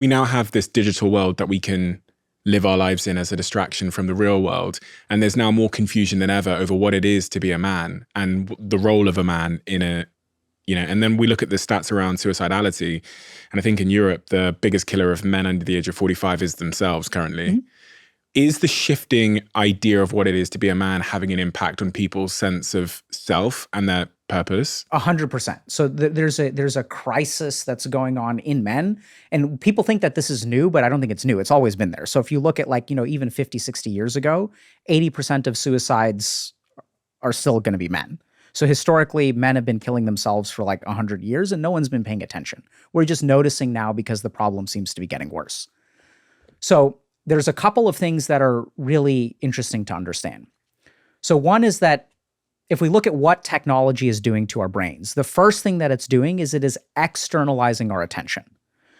We now have this digital world that we can live our lives in as a distraction from the real world. And there's now more confusion than ever over what it is to be a man and the role of a man in a, and then we look at the stats around suicidality. And I think in Europe, the biggest killer of men under the age of 45 is themselves currently. Mm-hmm. Is the shifting idea of what it is to be a man having an impact on people's sense of self and their purpose? 100%. So there's a crisis that's going on in men, and people think that this is new, but I don't think it's new. It's always been there. So if you look at even 50, 60 years ago, 80% of suicides are still going to be men. So historically, men have been killing themselves for 100 years, and no one's been paying attention. We're just noticing now because the problem seems to be getting worse. So there's a couple of things that are really interesting to understand. So one is that if we look at what technology is doing to our brains, the first thing that it's doing is it is externalizing our attention.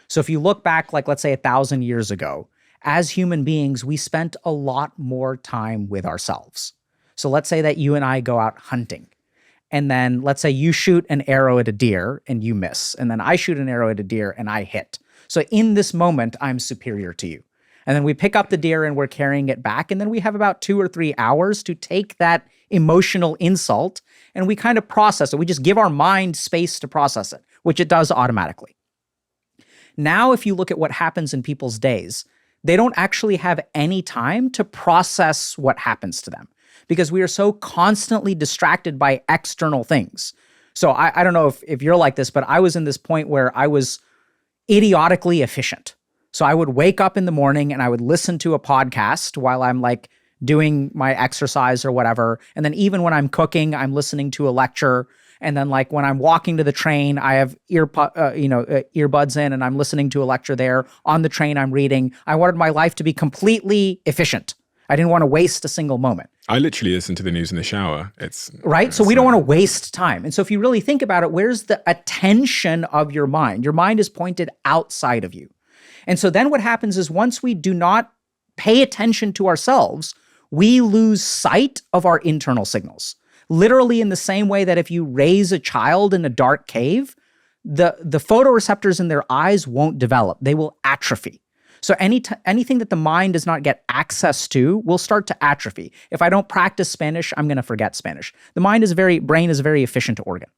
So if you look back, let's say 1,000 years ago, as human beings, we spent a lot more time with ourselves. So let's say that you and I go out hunting. And then let's say you shoot an arrow at a deer and you miss. And then I shoot an arrow at a deer and I hit. So in this moment, I'm superior to you. And then we pick up the deer and we're carrying it back. And then we have about 2 or 3 hours to take that emotional insult and we kind of process it. We just give our mind space to process it, which it does automatically. Now, if you look at what happens in people's days, they don't actually have any time to process what happens to them because we are so constantly distracted by external things. So I don't know if you're like this, but I was in this point where I was idiotically efficient. So I would wake up in the morning and I would listen to a podcast while I'm doing my exercise or whatever. And then even when I'm cooking, I'm listening to a lecture. And then when I'm walking to the train, I have earbuds in and I'm listening to a lecture there. On the train, I'm reading. I wanted my life to be completely efficient. I didn't want to waste a single moment. I literally listen to the news in the shower. It's right. So we don't want to waste time. And so if you really think about it, where's the attention of your mind? Your mind is pointed outside of you. And so then what happens is once we do not pay attention to ourselves, we lose sight of our internal signals. Literally in the same way that if you raise a child in a dark cave, the photoreceptors in their eyes won't develop. They will atrophy. So anything that the mind does not get access to will start to atrophy. If I don't practice Spanish, I'm going to forget Spanish. The brain is a very efficient organ.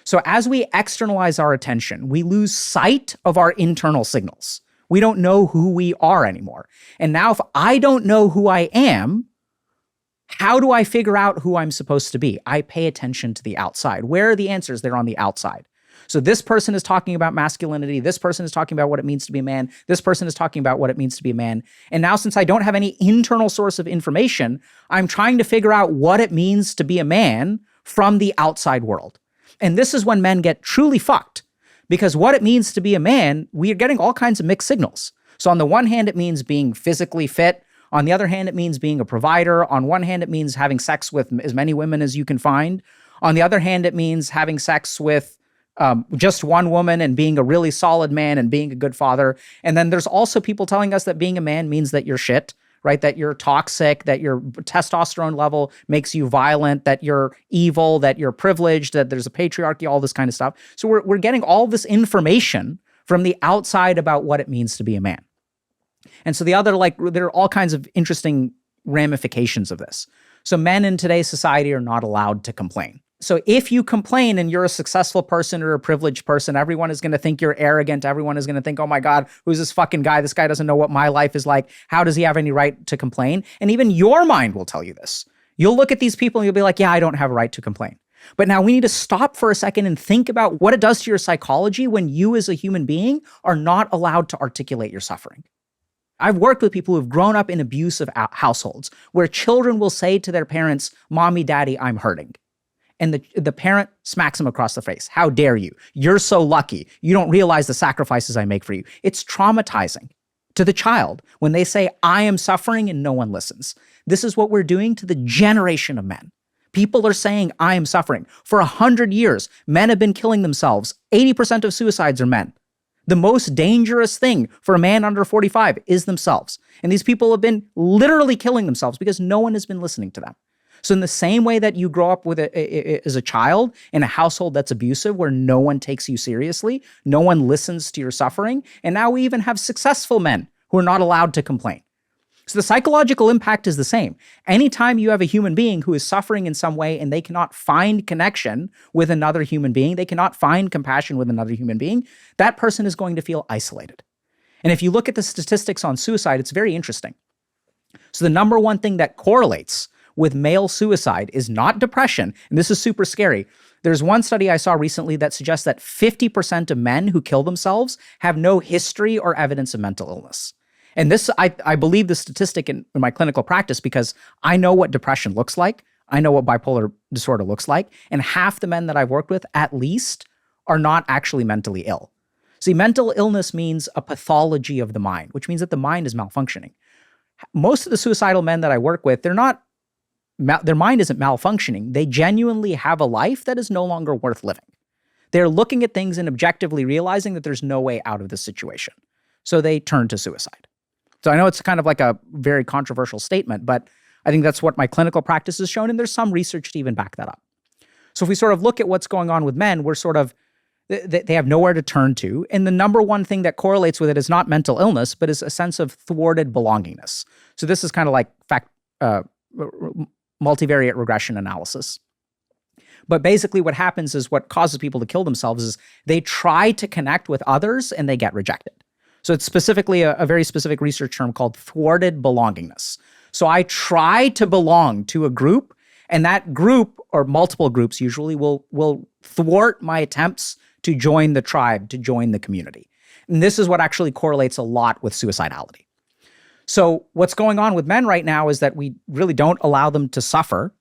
So as we externalize our attention, we lose sight of our internal signals. We don't know who we are anymore. And now if I don't know who I am, how do I figure out who I'm supposed to be? I pay attention to the outside. Where are the answers? They're on the outside. So this person is talking about masculinity. This person is talking about what it means to be a man. This person is talking about what it means to be a man. And now since I don't have any internal source of information, I'm trying to figure out what it means to be a man from the outside world. And this is when men get truly fucked. Because what it means to be a man, we are getting all kinds of mixed signals. So on the one hand, it means being physically fit. On the other hand, it means being a provider. On one hand, it means having sex with as many women as you can find. On the other hand, it means having sex with just one woman and being a really solid man and being a good father. And then there's also people telling us that being a man means that you're shit, right? That you're toxic, that your testosterone level makes you violent, that you're evil, that you're privileged, that there's a patriarchy, all this kind of stuff. So we're getting all this information from the outside about what it means to be a man. And so there are all kinds of interesting ramifications of this. So men in today's society are not allowed to complain. So if you complain and you're a successful person or a privileged person, everyone is going to think you're arrogant. Everyone is going to think, oh my God, who's this fucking guy? This guy doesn't know what my life is like. How does he have any right to complain? And even your mind will tell you this. You'll look at these people and you'll be like, yeah, I don't have a right to complain. But now we need to stop for a second and think about what it does to your psychology when you as a human being are not allowed to articulate your suffering. I've worked with people who have grown up in abusive households where children will say to their parents, Mommy, Daddy, I'm hurting. And the parent smacks him across the face. How dare you? You're so lucky. You don't realize the sacrifices I make for you. It's traumatizing to the child when they say, I am suffering and no one listens. This is what we're doing to the generation of men. People are saying, I am suffering. For 100 years, men have been killing themselves. 80% of suicides are men. The most dangerous thing for a man under 45 is themselves. And these people have been literally killing themselves because no one has been listening to them. So in the same way that you grow up with as a child in a household that's abusive, where no one takes you seriously, no one listens to your suffering, and now we even have successful men who are not allowed to complain. So the psychological impact is the same. Anytime you have a human being who is suffering in some way and they cannot find connection with another human being, they cannot find compassion with another human being, that person is going to feel isolated. And if you look at the statistics on suicide, it's very interesting. So the number one thing that correlates with male suicide is not depression, and this is super scary. There's one study I saw recently that suggests that 50% of men who kill themselves have no history or evidence of mental illness. And this, I believe the statistic in my clinical practice because I know what depression looks like. I know what bipolar disorder looks like. And half the men that I've worked with, at least, are not actually mentally ill. See, mental illness means a pathology of the mind, which means that the mind is malfunctioning. Most of the suicidal men that I work with, their mind isn't malfunctioning. They genuinely have a life that is no longer worth living. They're looking at things and objectively realizing that there's no way out of this situation. So they turn to suicide. So I know it's kind of like a very controversial statement, but I think that's what my clinical practice has shown, and there's some research to even back that up. So if we sort of look at what's going on with men, we're sort of, they have nowhere to turn to, and the number one thing that correlates with it is not mental illness, but is a sense of thwarted belongingness. So this is kind of like multivariate regression analysis. But basically what happens is what causes people to kill themselves is they try to connect with others and they get rejected. So it's specifically a very specific research term called thwarted belongingness. So I try to belong to a group, and that group, or multiple groups usually, will thwart my attempts to join the tribe, to join the community. And this is what actually correlates a lot with suicidality. So what's going on with men right now is that we really don't allow them to suffer,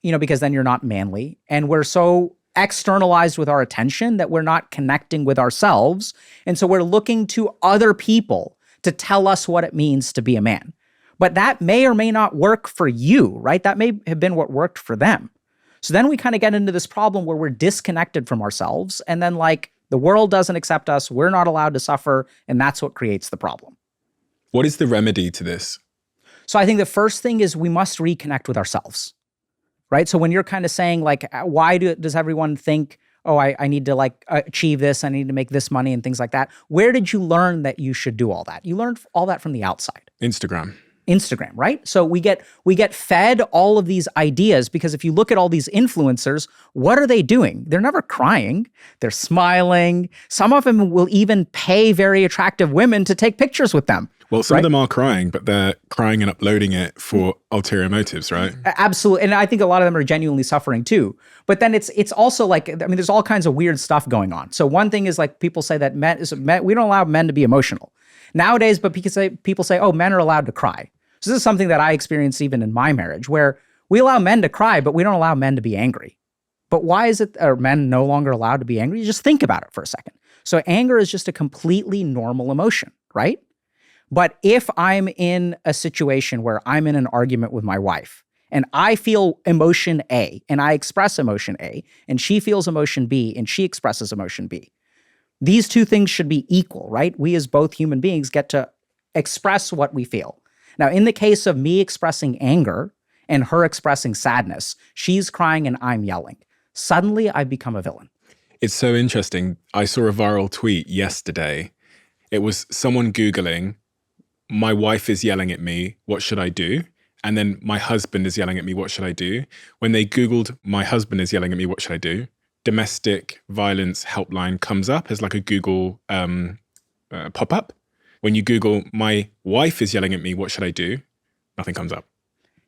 because then you're not manly. And we're so externalized with our attention that we're not connecting with ourselves. And so we're looking to other people to tell us what it means to be a man. But that may or may not work for you, right? That may have been what worked for them. So then we kind of get into this problem where we're disconnected from ourselves. And then the world doesn't accept us. We're not allowed to suffer. And that's what creates the problem. What is the remedy to this? So I think the first thing is we must reconnect with ourselves. Right? So when you're kind of saying why does everyone think, oh, I need to achieve this, I need to make this money and things like that. Where did you learn that you should do all that? You learned all that from the outside. Instagram, right? So we get fed all of these ideas because if you look at all these influencers, what are they doing? They're never crying. They're smiling. Some of them will even pay very attractive women to take pictures with them. Well, some of them are crying, but they're crying and uploading it for ulterior motives, right? Absolutely. And I think a lot of them are genuinely suffering too. But then it's also there's all kinds of weird stuff going on. So one thing is people say that men, we don't allow men to be emotional nowadays, but people say, oh, men are allowed to cry. So this is something that I experienced even in my marriage where we allow men to cry, but we don't allow men to be angry. But why are men no longer allowed to be angry? You just think about it for a second. So anger is just a completely normal emotion, right? But if I'm in a situation where I'm in an argument with my wife and I feel emotion A and I express emotion A and she feels emotion B and she expresses emotion B, these two things should be equal, right? We as both human beings get to express what we feel. Now, in the case of me expressing anger and her expressing sadness, she's crying and I'm yelling. Suddenly, I become a villain. It's so interesting. I saw a viral tweet yesterday. It was someone Googling, my wife is yelling at me, what should I do? And then my husband is yelling at me, what should I do? When they Googled, my husband is yelling at me, what should I do? Domestic violence helpline comes up as a Google pop-up. When you Google, my wife is yelling at me, what should I do? Nothing comes up.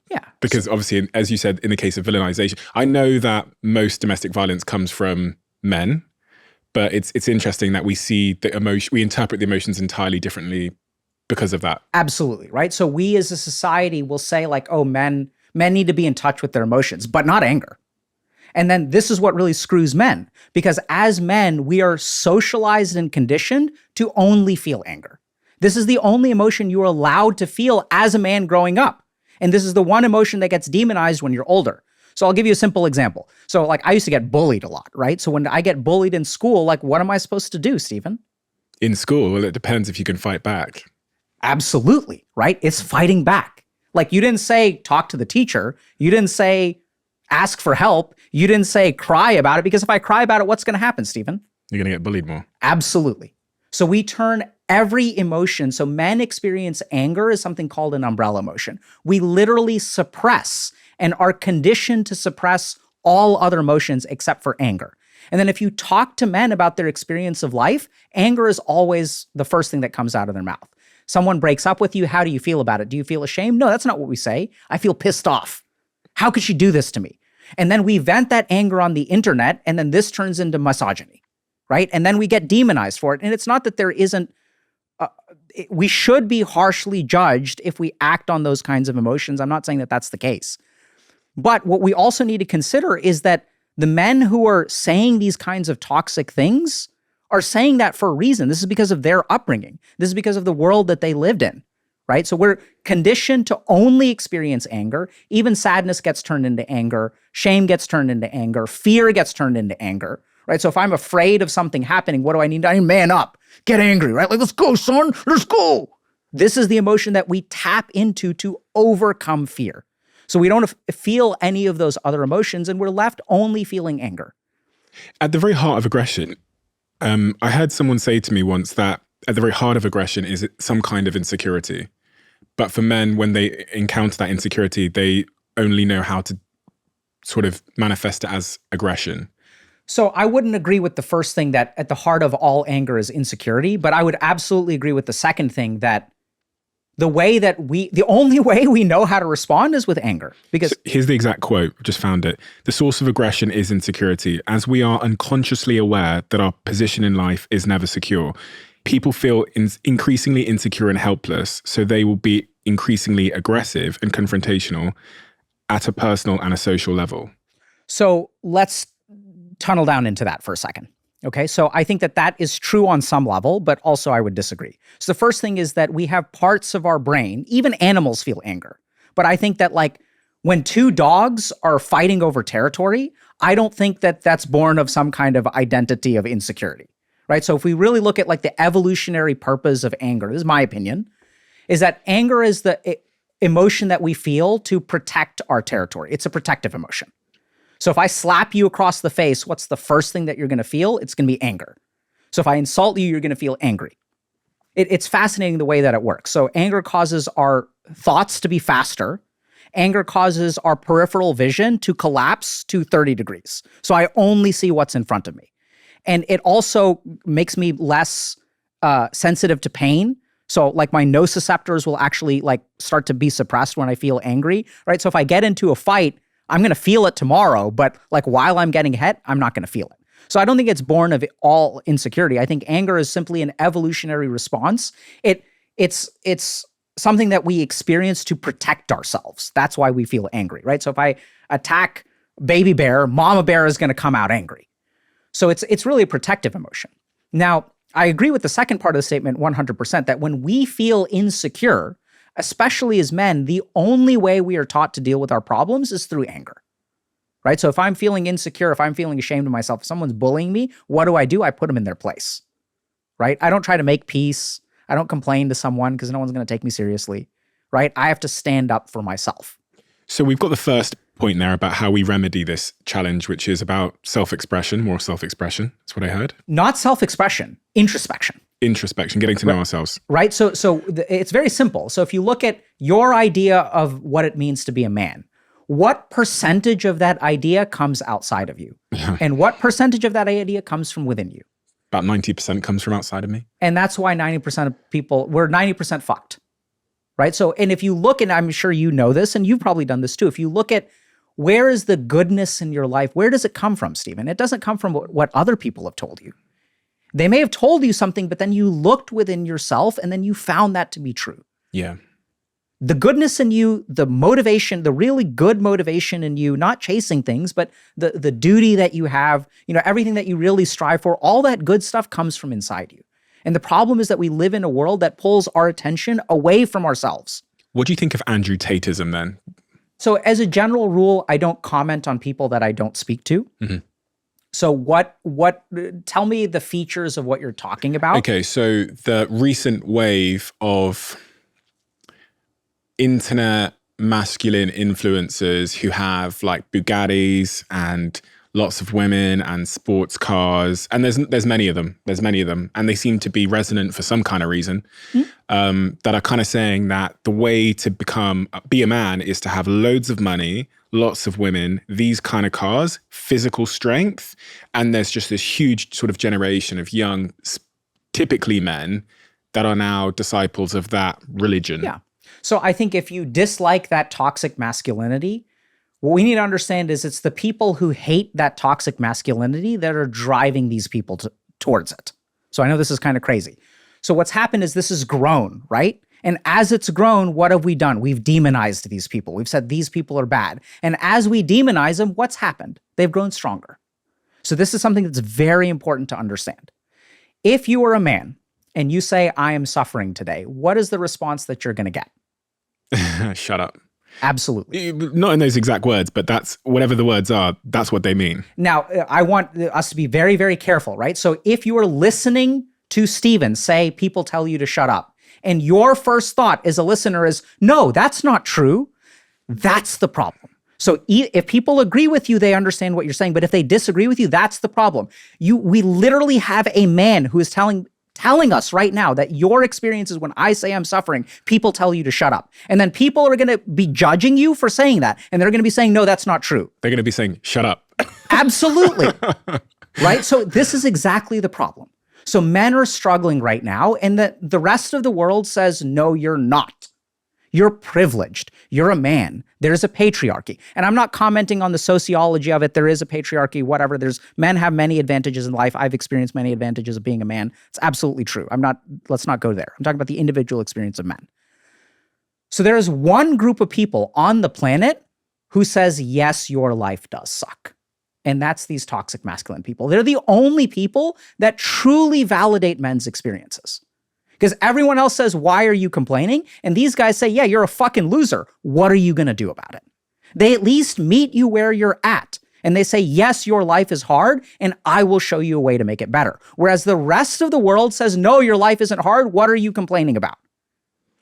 Yeah. Because obviously, as you said, in the case of villainization, I know that most domestic violence comes from men, but it's interesting that we see the emotion, we interpret the emotions entirely differently because of that. Absolutely, right? So we as a society will say oh, men need to be in touch with their emotions, but not anger. And then this is what really screws men, because as men, we are socialized and conditioned to only feel anger. This is the only emotion you're allowed to feel as a man growing up. And this is the one emotion that gets demonized when you're older. So I'll give you a simple example. So I used to get bullied a lot, right? So when I get bullied in school, what am I supposed to do, Stephen? In school? Well, it depends if you can fight back. Absolutely, right? It's fighting back. Like, you didn't say talk to the teacher. You didn't say ask for help. You didn't say cry about it, because if I cry about it, what's going to happen, Stephen? You're going to get bullied more. Absolutely. So we turn every emotion. So men experience anger as something called an umbrella emotion. We literally suppress and are conditioned to suppress all other emotions except for anger. And then if you talk to men about their experience of life, anger is always the first thing that comes out of their mouth. Someone breaks up with you. How do you feel about it? Do you feel ashamed? No, that's not what we say. I feel pissed off. How could she do this to me? And then we vent that anger on the internet, and then this turns into misogyny, right? And then we get demonized for it. And it's not that there isn't, we should be harshly judged if we act on those kinds of emotions. I'm not saying that that's the case. But what we also need to consider is that the men who are saying these kinds of toxic things are saying that for a reason. This is because of their upbringing. This is because of the world that they lived in, right? So we're conditioned to only experience anger. Even sadness gets turned into anger. Shame gets turned into anger. Fear gets turned into anger, right? So if I'm afraid of something happening, what do I need? I need to man up, get angry, right? Like, let's go, son, let's go. This is the emotion that we tap into to overcome fear. So we don't feel any of those other emotions, and we're left only feeling anger. At the very heart of aggression, I heard someone say to me once that at the very heart of aggression is some kind of insecurity. But for men, when they encounter that insecurity, they only know how to sort of manifest it as aggression. So I wouldn't agree with the first thing, that at the heart of all anger is insecurity, but I would absolutely agree with the second thing, that the only way we know how to respond is with anger. Because so here's the exact quote, I just found it. The source of aggression is insecurity, as we are unconsciously aware that our position in life is never secure. People feel increasingly insecure and helpless, so they will be increasingly aggressive and confrontational at a personal and a social level. So let's tunnel down into that for a second. Okay, so I think that that is true on some level, but also I would disagree. So the first thing is that we have parts of our brain, even animals feel anger. But I think that, like, when two dogs are fighting over territory, I don't think that that's born of some kind of identity of insecurity, right? So if we really look at, like, the evolutionary purpose of anger, this is my opinion, is that anger is the emotion that we feel to protect our territory. It's a protective emotion. So if I slap you across the face, what's the first thing that you're going to feel? It's going to be anger. So if I insult you, you're going to feel angry. It's fascinating the way that it works. So anger causes our thoughts to be faster. Anger causes our peripheral vision to collapse to 30 degrees. So I only see what's in front of me. And it also makes me less sensitive to pain. So, like, my nociceptors will actually, like, start to be suppressed when I feel angry, right? So if I get into a fight, I'm going to feel it tomorrow, but, like, while I'm getting hit, I'm not going to feel it. So I don't think it's born of all insecurity. I think anger is simply an evolutionary response. It's something that we experience to protect ourselves. That's why we feel angry, right? So if I attack baby bear, mama bear is going to come out angry. So it's really a protective emotion. Now, I agree with the second part of the statement 100%, that when we feel insecure, especially as men, the only way we are taught to deal with our problems is through anger, right? So if I'm feeling insecure, if I'm feeling ashamed of myself, if someone's bullying me, what do? I put them in their place, right? I don't try to make peace. I don't complain to someone because no one's going to take me seriously, right? I have to stand up for myself. So we've got the first point there about how we remedy this challenge, which is about self-expression, more self-expression. That's what I heard. Not self-expression, introspection. Introspection, getting to know ourselves. Right. So it's very simple. So if you look at your idea of what it means to be a man, what percentage of that idea comes outside of you? And what percentage of that idea comes from within you? About 90% comes from outside of me. And that's why 90% of people, we're 90% fucked. Right. So, and if you look, and I'm sure you know this, and you've probably done this too, if you look at where is the goodness in your life, where does it come from, Stephen? It doesn't come from what other people have told you. They may have told you something, but then you looked within yourself and then you found that to be true. Yeah. The goodness in you, the motivation, the really good motivation in you, not chasing things, but the duty that you have, everything that you really strive for, all that good stuff comes from inside you. And the problem is that we live in a world that pulls our attention away from ourselves. What do you think of Andrew Tateism then? So as a general rule, I don't comment on people that I don't speak to. Mm-hmm. So tell me the features of what you're talking about. Okay, so the recent wave of internet masculine influencers who have like Bugattis and lots of women and sports cars, and there's many of them. There's many of them, and they seem to be resonant for some kind of reason. That are kind of saying that the way to be a man is to have loads of money, lots of women, these kind of cars, physical strength, and there's just this huge sort of generation of young, typically men, that are now disciples of that religion. Yeah. So I think if you dislike that toxic masculinity, what we need to understand is it's the people who hate that toxic masculinity that are driving these people towards it. So I know this is kind of crazy. So what's happened is this has grown, right? And as it's grown, what have we done? We've demonized these people. We've said these people are bad. And as we demonize them, what's happened? They've grown stronger. So this is something that's very important to understand. If you are a man and you say, I am suffering today, what is the response that you're going to get? Shut up. Absolutely. Not in those exact words, but that's whatever the words are, that's what they mean. Now, I want us to be very, very careful, right? So if you are listening to Stephen say people tell you to shut up, and your first thought as a listener is, no, that's not true, that's the problem. So if people agree with you, they understand what you're saying. But if they disagree with you, that's the problem. We literally have a man who is telling us right now that your experiences when I say I'm suffering, people tell you to shut up. And then people are going to be judging you for saying that. And they're going to be saying, no, that's not true. They're going to be saying, shut up. Absolutely. Right? So this is exactly the problem. So men are struggling right now, and the rest of the world says, no, you're not. You're privileged. You're a man. There's a patriarchy. And I'm not commenting on the sociology of it. There is a patriarchy, whatever. Men have many advantages in life. I've experienced many advantages of being a man. It's absolutely true. Let's not go there. I'm talking about the individual experience of men. So there is one group of people on the planet who says, yes, your life does suck. And that's these toxic masculine people. They're the only people that truly validate men's experiences. Because everyone else says, why are you complaining? And these guys say, yeah, you're a fucking loser. What are you going to do about it? They at least meet you where you're at. And they say, yes, your life is hard, and I will show you a way to make it better. Whereas the rest of the world says, no, your life isn't hard. What are you complaining about?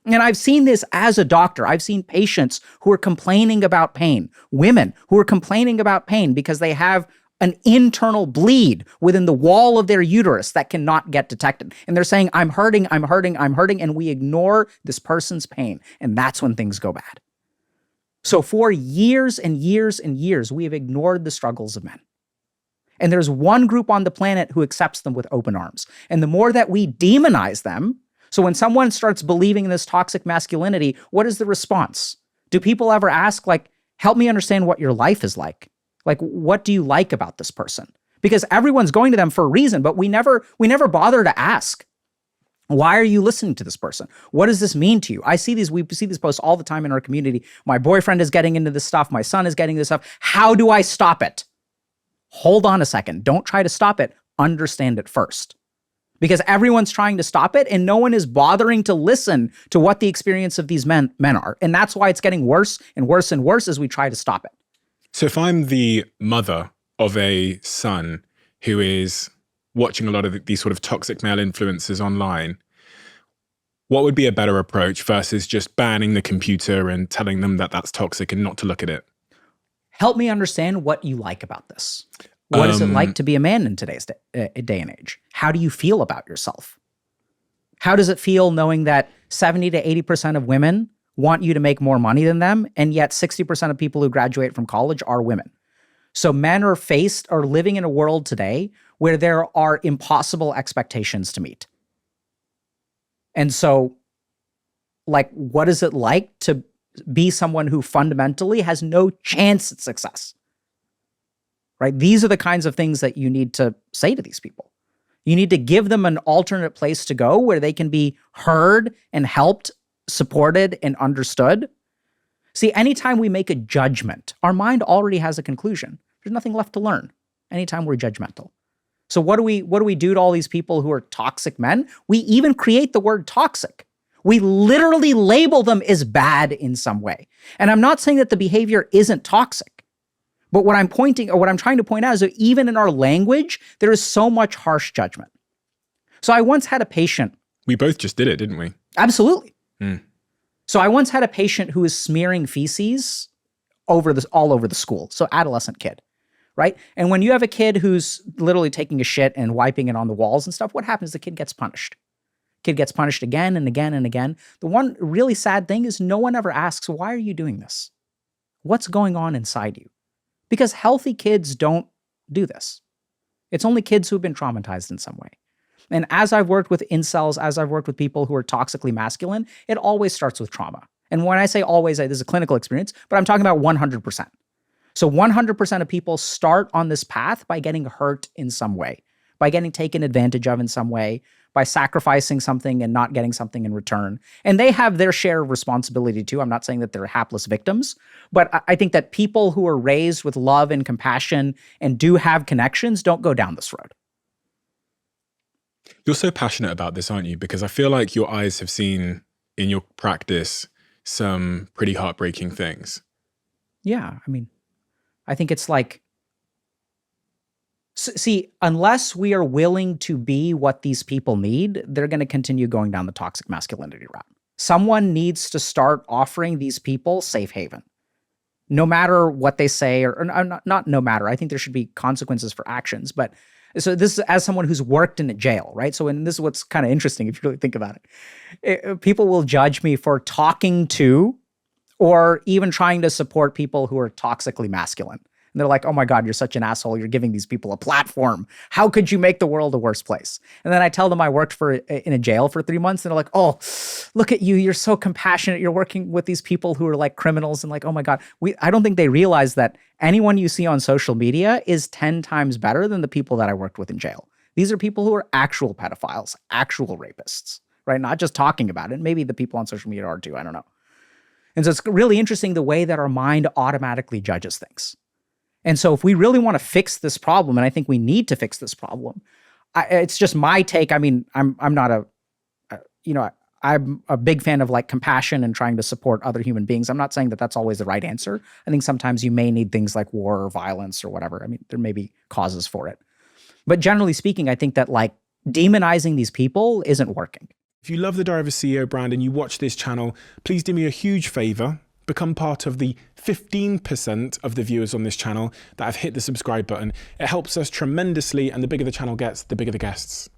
And I've seen this as a doctor. I've seen patients who are complaining about pain, women who are complaining about pain because they have an internal bleed within the wall of their uterus that cannot get detected. And they're saying, I'm hurting, and we ignore this person's pain. And that's when things go bad. So for years and years and years, we have ignored the struggles of men. And there's one group on the planet who accepts them with open arms. And the more that we demonize them, so when someone starts believing in this toxic masculinity, what is the response? Do people ever ask, like, help me understand what your life is like? Like, what do you like about this person? Because everyone's going to them for a reason, but we never bother to ask, why are you listening to this person? What does this mean to you? We see these posts all the time in our community. My boyfriend is getting into this stuff. My son is getting this stuff. How do I stop it? Hold on a second. Don't try to stop it. Understand it first. Because everyone's trying to stop it and no one is bothering to listen to what the experience of these men are. And that's why it's getting worse and worse and worse as we try to stop it. So if I'm the mother of a son who is watching a lot of these sort of toxic male influences online, what would be a better approach versus just banning the computer and telling them that that's toxic and not to look at it? Help me understand what you like about this. What is it like to be a man in today's day and age? How do you feel about yourself? How does it feel knowing that 70 to 80% of women want you to make more money than them, and yet 60% of people who graduate from college are women? So men are living in a world today where there are impossible expectations to meet. And so, like, what is it like to be someone who fundamentally has no chance at success? Right? These are the kinds of things that you need to say to these people. You need to give them an alternate place to go where they can be heard and helped, supported, and understood. See, anytime we make a judgment, our mind already has a conclusion. There's nothing left to learn anytime we're judgmental. So what do we do to all these people who are toxic men? We even create the word toxic. We literally label them as bad in some way. And I'm not saying that the behavior isn't toxic. But what I'm trying to point out is that even in our language, there is so much harsh judgment. So I once had a patient. We both just did it, didn't we? Absolutely. So I once had a patient who was smearing feces all over the school. So adolescent kid, right? And when you have a kid who's literally taking a shit and wiping it on the walls and stuff, what happens? The kid gets punished. Kid gets punished again and again and again. The one really sad thing is no one ever asks, why are you doing this? What's going on inside you? Because healthy kids don't do this. It's only kids who've been traumatized in some way. And as I've worked with incels, as I've worked with people who are toxically masculine, it always starts with trauma. And when I say always, this is a clinical experience, but I'm talking about 100%. So 100% of people start on this path by getting hurt in some way, by getting taken advantage of in some way, by sacrificing something and not getting something in return. And they have their share of responsibility too. I'm not saying that they're hapless victims, but I think that people who are raised with love and compassion and do have connections don't go down this road. You're so passionate about this, aren't you? Because I feel like your eyes have seen in your practice some pretty heartbreaking things. Yeah, I mean, I think it's like, see, unless we are willing to be what these people need, they're going to continue going down the toxic masculinity route. Someone needs to start offering these people safe haven, no matter what they say, or not no matter. I think there should be consequences for actions. But so this is as someone who's worked in a jail, right? So, and this is what's kind of interesting if you really think about it. People will judge me for talking to or even trying to support people who are toxically masculine. And they're like, oh my God, you're such an asshole. You're giving these people a platform. How could you make the world a worse place? And then I tell them I worked in a jail for 3 months. And they're like, oh, look at you. You're so compassionate. You're working with these people who are like criminals. And like, oh my God. I don't think they realize that anyone you see on social media is 10 times better than the people that I worked with in jail. These are people who are actual pedophiles, actual rapists, right? Not just talking about it. Maybe the people on social media are too. I don't know. And so it's really interesting the way that our mind automatically judges things. And so if we really want to fix this problem, and I think we need to fix this problem, it's just my take. I mean, I'm not I'm a big fan of like compassion and trying to support other human beings. I'm not saying that that's always the right answer. I think sometimes you may need things like war or violence or whatever. I mean, there may be causes for it. But generally speaking, I think that like demonizing these people isn't working. If you love the Diary of a CEO brand and you watch this channel, please do me a huge favor. Become part of the 15% of the viewers on this channel that have hit the subscribe button. It helps us tremendously, and the bigger the channel gets, the bigger the guests.